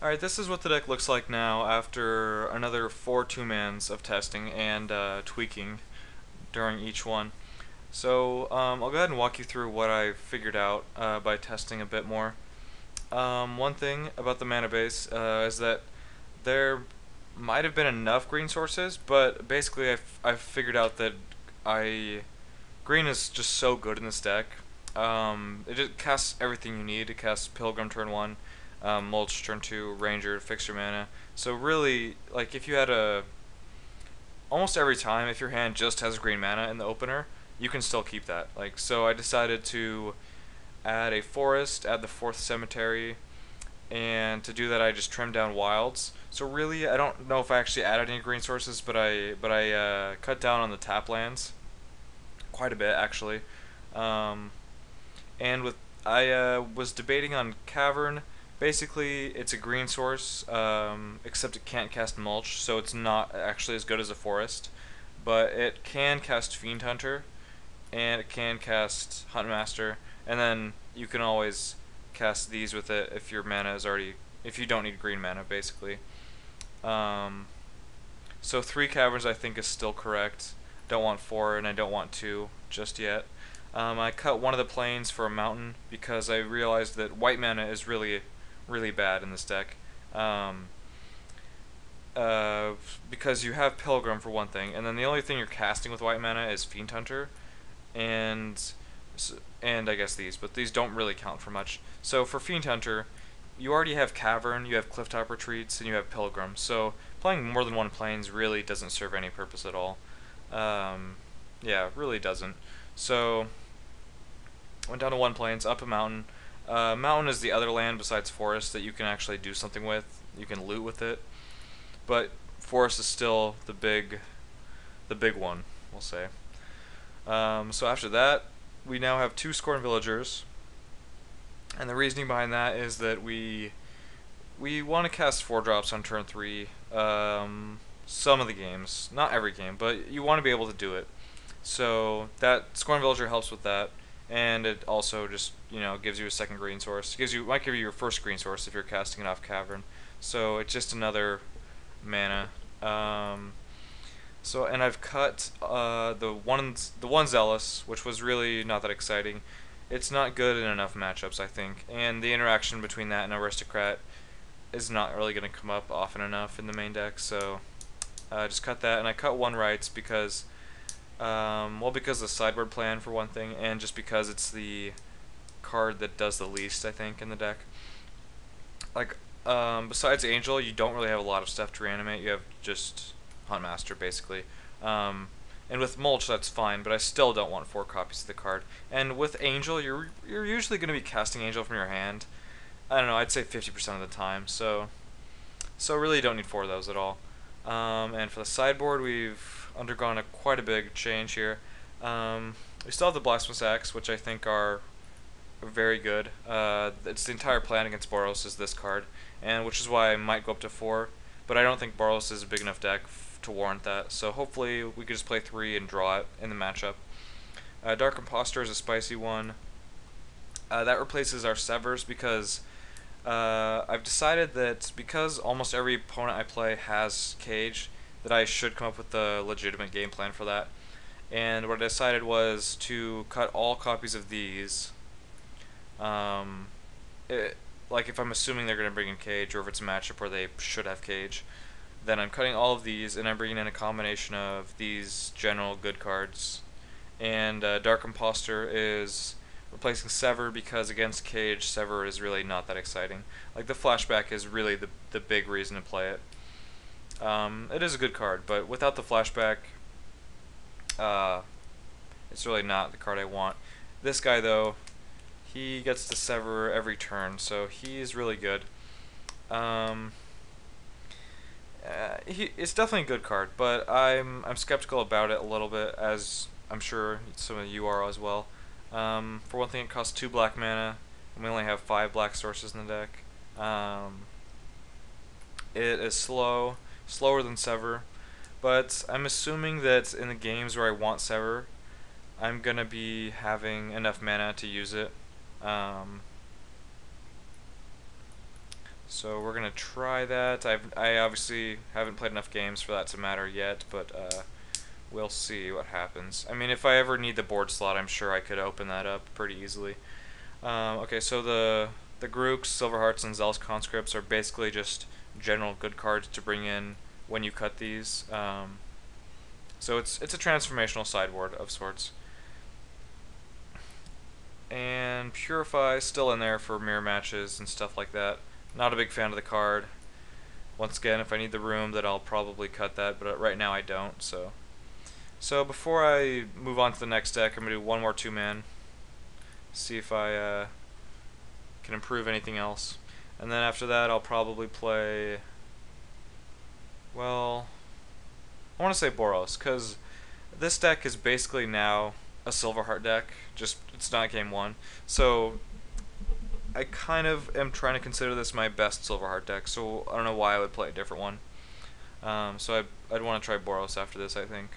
Alright, this is what the deck looks like now after another 4 2-mans of testing and tweaking during each one. So I'll go ahead and walk you through what I figured out by testing a bit more. One thing about the mana base is that there might have been enough green sources, but basically I've figured out that green is just so good in this deck. It just casts everything you need. It casts Pilgrim turn 1, Mulch turn 2, Ranger, fix your mana. So really, like if you had almost every time, if your hand just has green mana in the opener, you can still keep that. Like, so I decided to add a forest, add the 4th cemetery, and to do that I just trimmed down wilds. So really, I don't know if I actually added any green sources, but I cut down on the tap lands quite a bit actually. Um, and with I was debating on Cavern. Basically, it's a green source, except it can't cast Mulch, so it's not actually as good as a forest. But it can cast Fiend Hunter, and it can cast Huntmaster, and then you can always cast these with it if your mana is already, if you don't need green mana, basically. Um, so 3 caverns I think is still correct. Don't want 4 and I don't want 2 just yet. I cut one of the plains for a mountain because I realized that white mana is really bad in this deck. Um, because you have Pilgrim for one thing, and then the only thing you're casting with white mana is Fiend Hunter, and and I guess these, but these don't really count for much. So for Fiend Hunter, you already have Cavern, you have Clifftop Retreats, and you have Pilgrim. So playing more than one plains really doesn't serve any purpose at all. Yeah, really doesn't. So went down to one plains, up a mountain. Mountain is the other land besides forest that you can actually do something with. You can loot with it, but forest is still the big one, we'll say. So after that, we now have 2 Scorn Villagers, and the reasoning behind that is that we want to cast 4 drops on turn 3. Some of the games, not every game, but you want to be able to do it. So that Scorn Villager helps with that, and it also just gives you a second green source. Might give you your first green source if you're casting it off Cavern. So it's just another mana. And I've cut the one Zealous, which was really not that exciting. It's not good in enough matchups, I think, and the interaction between that and Aristocrat is not really going to come up often enough in the main deck. So I just cut that, and I cut 1 Rights because, because of the sideboard plan for one thing, and just because it's the card that does the least, I think, in the deck. Like, besides Angel, you don't really have a lot of stuff to reanimate. You have just Huntmaster, basically. And with Mulch, that's fine, but I still don't want 4 copies of the card. And with Angel, you're usually going to be casting Angel from your hand. I don't know, I'd say 50% of the time, so really you don't need 4 of those at all. And for the sideboard, we've undergone quite a big change here. We still have the Blasphemous Axe, which I think are very good. It's the entire plan against Boros is this card, and which is why I might go up to 4, but I don't think Boros is a big enough deck to warrant that, so hopefully we could just play 3 and draw it in the matchup. Dark Impostor is a spicy one. That replaces our Severs because I've decided that because almost every opponent I play has Cage, that I should come up with a legitimate game plan for that. And what I decided was to cut all copies of these. Like if I'm assuming they're going to bring in Cage, or if it's a matchup where they should have Cage, then I'm cutting all of these, and I'm bringing in a combination of these general good cards. And Dark Impostor is replacing Sever because against Cage, Sever is really not that exciting. Like the flashback is really the big reason to play it. It is a good card, but without the flashback, it's really not the card I want. This guy though, he gets to Sever every turn, so he's really good. It's definitely a good card, but I'm skeptical about it a little bit, as I'm sure some of you are as well. For one thing, it costs 2 black mana, and we only have 5 black sources in the deck. It is slower than Sever, but I'm assuming that in the games where I want Sever, I'm gonna be having enough mana to use it. So So we're gonna try that. I obviously haven't played enough games for that to matter yet, but we'll see what happens. I mean, if I ever need the board slot, I'm sure I could open that up pretty easily. Okay, so the Grooks, Silver Hearts, and Zealous Conscripts are basically just general good cards to bring in when you cut these. So it's a transformational sideboard of sorts. And Purify still in there for mirror matches and stuff like that. Not a big fan of the card. Once again, if I need the room, then I'll probably cut that, but right now I don't. So before I move on to the next deck, I'm gonna do one more 2-man. See if I can improve anything else. And then after that, I'll probably play, well, I want to say Boros, because this deck is basically now a Silverheart deck, just it's not game 1. So I kind of am trying to consider this my best Silverheart deck, so I don't know why I would play a different one. So I'd want to try Boros after this, I think.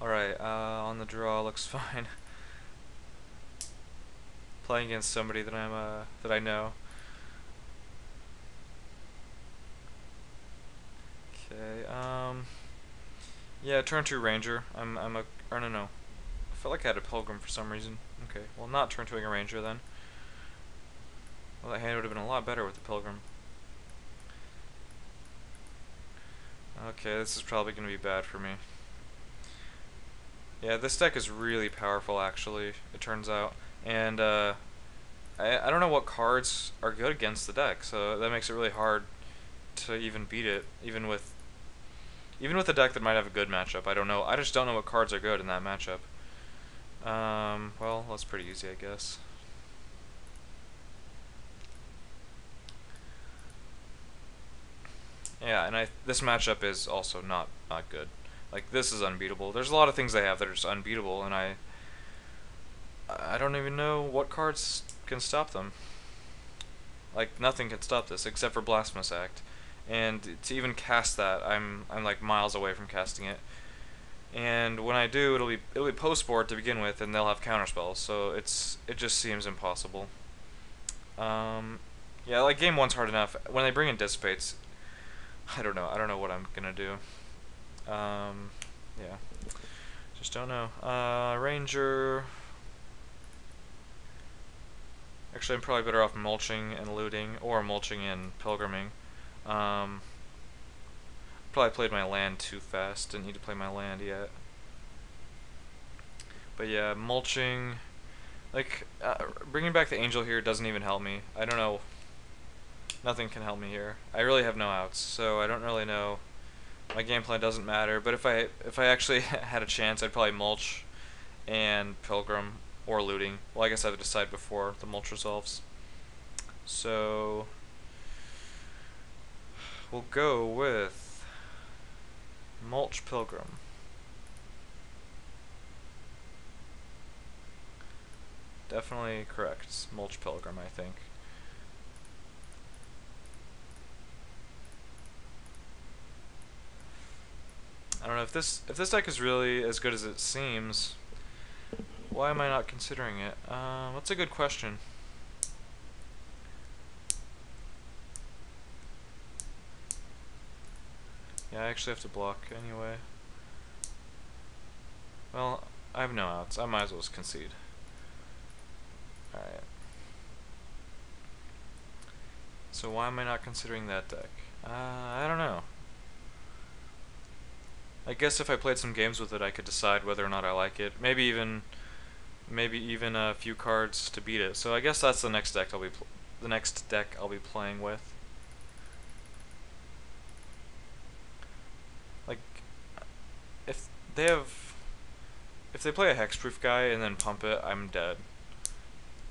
Alright, on the draw looks fine. Playing against somebody that that I know. Okay, yeah, turn 2 Ranger. Or no. I felt like I had a Pilgrim for some reason. Okay, well, not turn 2ing a Ranger then. Well, that hand would have been a lot better with the Pilgrim. Okay, this is probably going to be bad for me. Yeah, this deck is really powerful, actually, it turns out. And, I don't know what cards are good against the deck, so that makes it really hard to even beat it, even with a deck that might have a good matchup. I don't know. I just don't know what cards are good in that matchup. Well, that's pretty easy, I guess. Yeah, and this matchup is also not good. Like, this is unbeatable. There's a lot of things they have that are just unbeatable, and I don't even know what cards can stop them. Like, nothing can stop this except for Blasphemous Act. And to even cast that, I'm like miles away from casting it. And when I do, it'll be post board to begin with, and they'll have counterspells. So it just seems impossible. Yeah, like game 1's hard enough. When they bring in Dissipates, I don't know what I'm gonna do. Yeah, just don't know. Ranger. Actually, I'm probably better off mulching and looting, or mulching and pilgriming. Probably played my land too fast. Didn't need to play my land yet. But yeah, mulching. Like, bringing back the angel here doesn't even help me. I don't know. Nothing can help me here. I really have no outs, so I don't really know. My game plan doesn't matter. But if I actually had a chance, I'd probably mulch and pilgrim or looting. Well, I guess I have to decide before the mulch resolves. So we'll go with mulch pilgrim. Definitely correct. Mulch pilgrim, I think. I don't know if this deck is really as good as it seems. Why am I not considering it? That's a good question. Yeah, I actually have to block anyway. Well, I have no outs. I might as well just concede. Alright. So why am I not considering that deck? I don't know. I guess if I played some games with it, I could decide whether or not I like it. Maybe even a few cards to beat it. So I guess that's the next deck I'll be playing with. Like, if they play a hexproof guy and then pump it, I'm dead.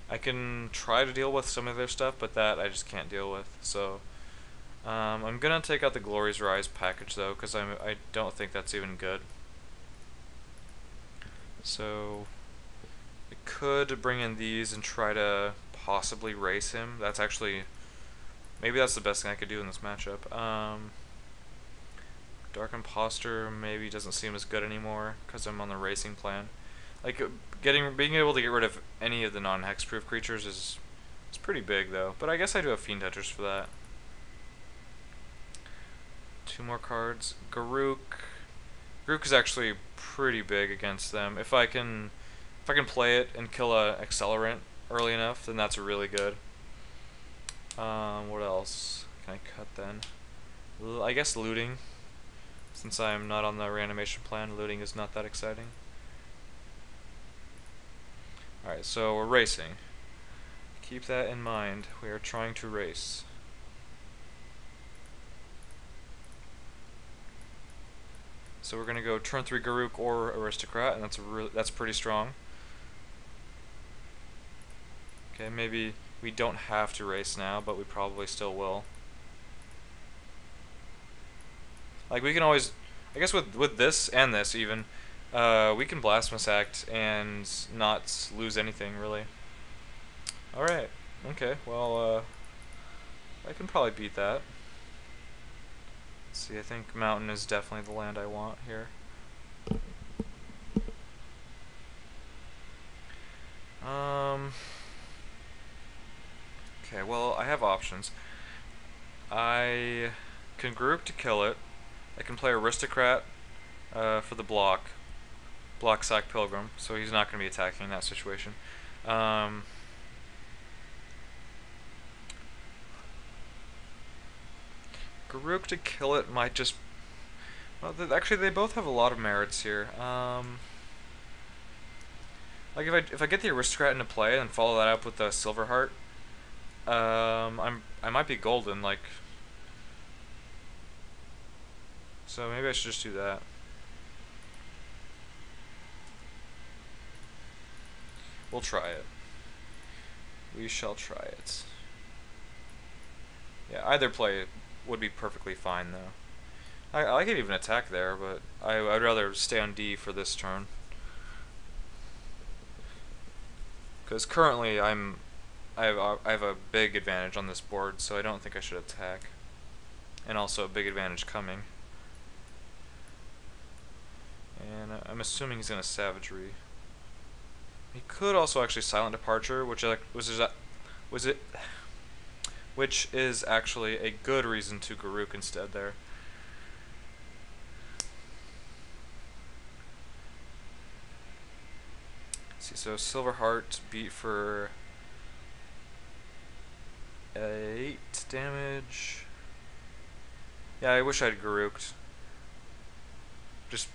I can try to deal with some of their stuff, but that I just can't deal with. So I'm gonna take out the Glory's Rise package though, because I don't think that's even good. So I could bring in these and try to possibly race him. That's actually, maybe that's the best thing I could do in this matchup. Dark Imposter maybe doesn't seem as good anymore because I'm on the racing plan. Like being able to get rid of any of the non-hexproof creatures is It's pretty big though, but I guess I do have Fiend Hunters for that. 2 more cards. Garruk. Garruk is actually pretty big against them. If I can play it and kill a Accelerant early enough, then that's really good. What else can I cut then? I guess looting. Since I'm not on the reanimation plan, looting is not that exciting. Alright, so we're racing. Keep that in mind. We are trying to race. So we're gonna go turn 3 Garruk or Aristocrat, and that's pretty strong. Okay, maybe we don't have to race now, but we probably still will. Like we can always, I guess with this and this even, we can Blasphemous Act and not lose anything really. All right, okay, well I can probably beat that. Let's see, I think Mountain is definitely the land I want here. Okay, well I have options. I can group to kill it. I can play Aristocrat for the block Sack Pilgrim, so he's not going to be attacking in that situation. Garruk to kill it might just... Well, actually, they both have a lot of merits here. Like if I get the Aristocrat into play and follow that up with the Silverheart, I might be golden. Like, so maybe I should just do that. We'll try it. We shall try it. Yeah, either play would be perfectly fine though. I could even attack there, but I'd rather stay on D for this turn. Because currently I have a big advantage on this board, so I don't think I should attack. And also a big advantage coming. And I'm assuming he's gonna Savagery. He could also actually Silent Departure, which is actually a good reason to Garruk instead there. Let's see, so Silverheart beat for 8 damage. Yeah, I wish I'd Garruked. Just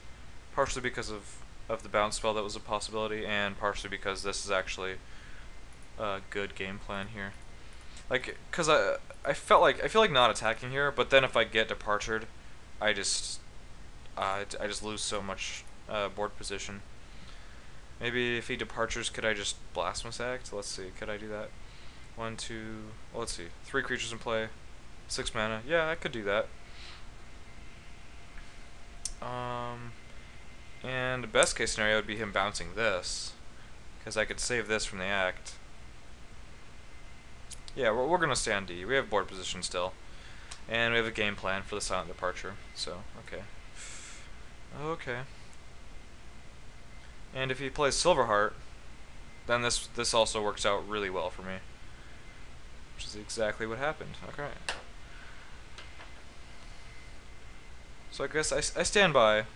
partially because of the bounce spell that was a possibility, and partially because this is actually a good game plan here. Like, cause I feel like not attacking here, but then if I get departured, I just lose so much board position. Maybe if he departures, could I just Blasphemous Act? Let's see, could I do that? 1, 2, well, let's see, 3 creatures in play, 6 mana. Yeah, I could do that. And the best case scenario would be him bouncing this, because I could save this from the act. Yeah, we're gonna stay on D. We have board position still, and we have a game plan for the Silent Departure. So okay. And if he plays Silverheart, then this also works out really well for me, which is exactly what happened. Okay. So I guess I stand by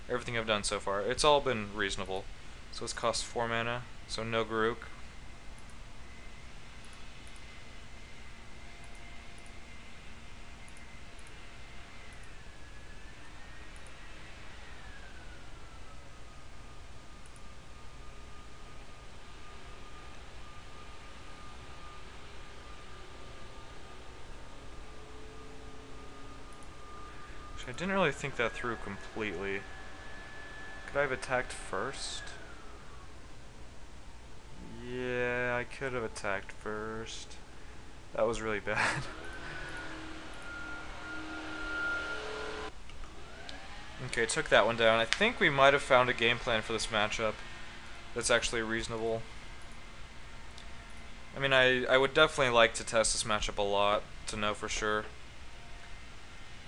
everything I've done so far. It's all been reasonable. So this costs 4 mana, so no Garruk. I didn't really think that through completely. Could I have attacked first? Yeah, I could have attacked first. That was really bad. Okay, took that one down. I think we might have found a game plan for this matchup that's actually reasonable. I mean, I would definitely like to test this matchup a lot to know for sure.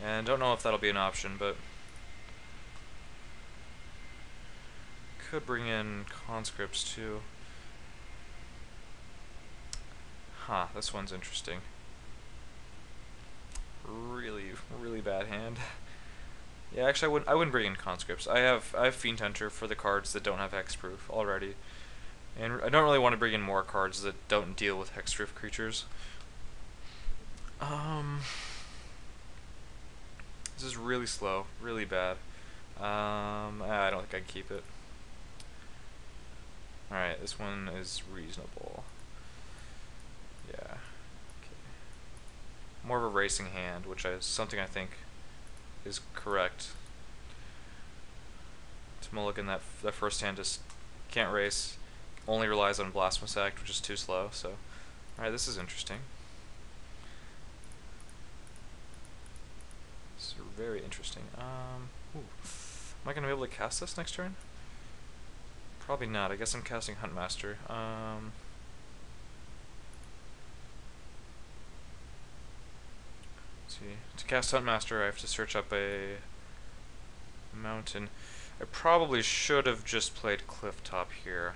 And don't know if that'll be an option, but could bring in conscripts too. Huh, this one's interesting. Really, really bad hand. Yeah, actually, I wouldn't bring in conscripts. I have Fiend Hunter for the cards that don't have hexproof already, and I don't really want to bring in more cards that don't deal with hexproof creatures. Um, this is really slow, really bad. I don't think I can keep it. All right, this one is reasonable. Yeah. Okay. More of a racing hand, which is something I think is correct. To mulligan that first hand just can't race, only relies on Blasphemous Act, which is too slow. So, alright, this is interesting. This is very interesting. Am I gonna be able to cast this next turn? Probably not. I guess I'm casting Huntmaster. Let's see. To cast Huntmaster, I have to search up a mountain. I probably should have just played Clifftop here,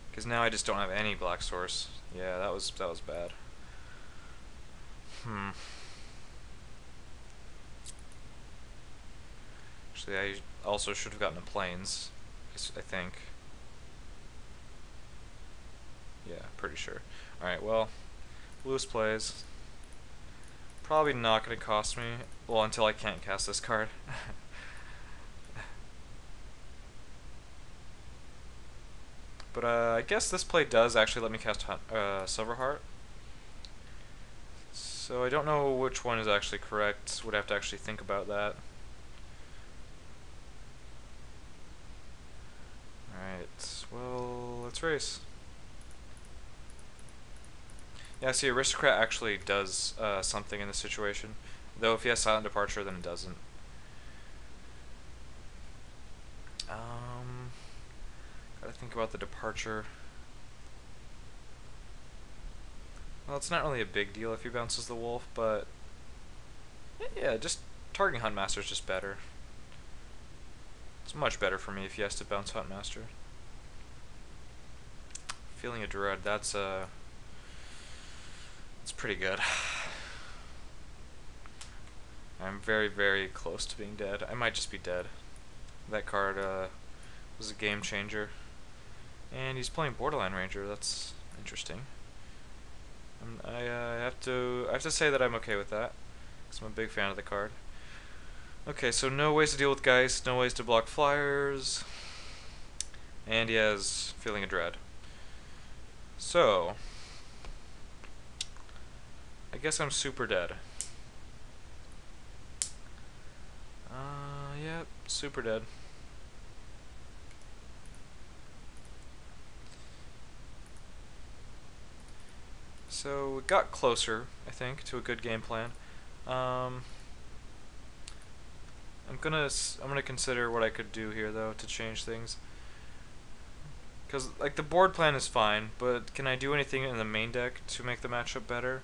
because now I just don't have any black source. Yeah, that was bad. Actually, I also should have gotten a plains, I think. Yeah, pretty sure. Alright, well, Lewis plays. Probably not going to cost me, well, until I can't cast this card. But I guess this play does actually let me cast Silverheart. So I don't know which one is actually correct. Would have to actually think about that. Alright, well, let's race. Yeah, see, Aristocrat actually does something in this situation. Though if he has Silent Departure, then it doesn't. Gotta think about the departure. Well, it's not really a big deal if he bounces the wolf, but yeah, just targeting Huntmaster is just better. It's much better for me if he has to bounce Huntmaster. Feeling a Dread, that's it's pretty good. I'm very, very close to being dead. I might just be dead. That card was a game changer. And he's playing Borderline Ranger. That's interesting. I have to say that I'm okay with that, because I'm a big fan of the card. Okay, so no ways to deal with Geist, no ways to block flyers, and he has Feeling a Dread. So, I guess I'm super dead. Yep, super dead. So, we got closer, I think, to a good game plan. I'm gonna consider what I could do here, though, to change things. Because, like, the board plan is fine, but can I do anything in the main deck to make the matchup better?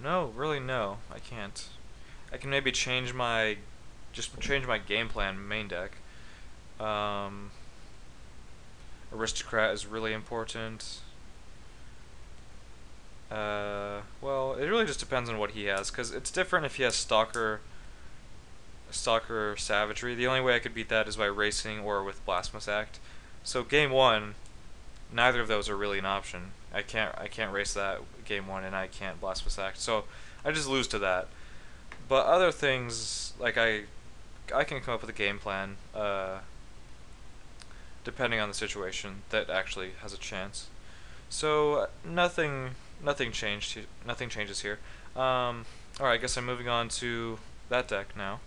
No, really no, I can't. I can maybe change my game plan main deck. Aristocrat is really important. Well, it really just depends on what he has, because it's different if he has Stalker Savagery. The only way I could beat that is by racing or with Blasphemous Act. So game one, neither of those are really an option. I can't race that game one, and I can't Blasphemous Act. So I just lose to that. But other things, like I can come up with a game plan, depending on the situation, that actually has a chance. So nothing changes here. Alright, I guess I'm moving on to that deck now.